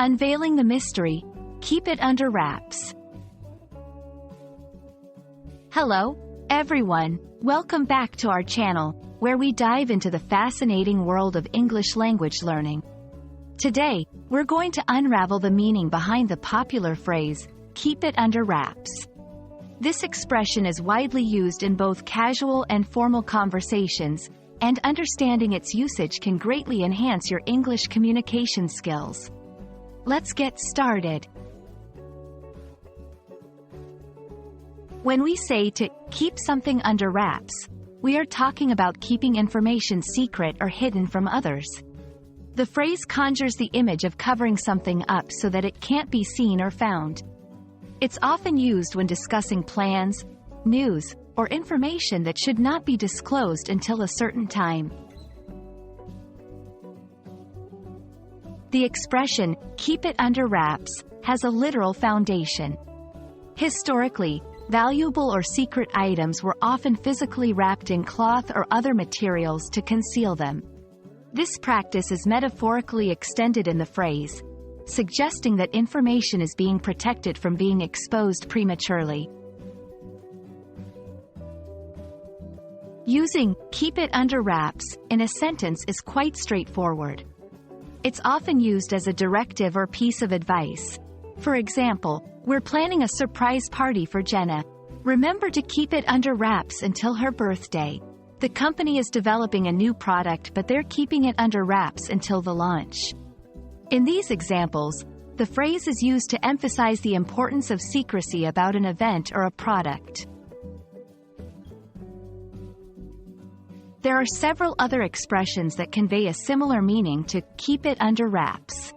Unveiling the mystery. Keep it under wraps. Hello, everyone. Welcome back to our channel, where we dive into the fascinating world of English language learning. Today, we're going to unravel the meaning behind the popular phrase, keep it under wraps. This expression is widely used in both casual and formal conversations, and understanding its usage can greatly enhance your English communication skills. Let's get started. When we say to keep something under wraps, we are talking about keeping information secret or hidden from others. The phrase conjures the image of covering something up so that it can't be seen or found. It's often used when discussing plans, news, or information that should not be disclosed until a certain time. The expression, keep it under wraps, has a literal foundation. Historically, valuable or secret items were often physically wrapped in cloth or other materials to conceal them. This practice is metaphorically extended in the phrase, suggesting that information is being protected from being exposed prematurely. Using keep it under wraps in a sentence is quite straightforward. It's often used as a directive or piece of advice. For example, we're planning a surprise party for Jenna. Remember to keep it under wraps until her birthday. The company is developing a new product, but they're keeping it under wraps until the launch. In these examples, the phrase is used to emphasize the importance of secrecy about an event or a product. There are several other expressions that convey a similar meaning to keep it under wraps.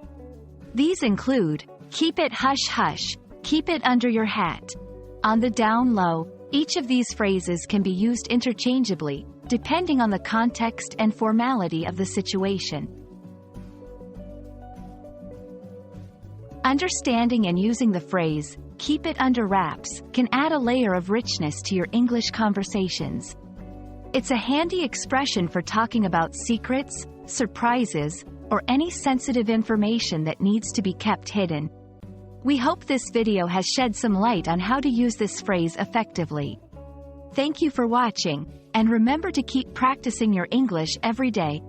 These include, keep it hush-hush, keep it under your hat, on the down low. Each of these phrases can be used interchangeably, depending on the context and formality of the situation. Understanding and using the phrase, keep it under wraps, can add a layer of richness to your English conversations. It's a handy expression for talking about secrets, surprises, or any sensitive information that needs to be kept hidden. We hope this video has shed some light on how to use this phrase effectively. Thank you for watching, and remember to keep practicing your English every day.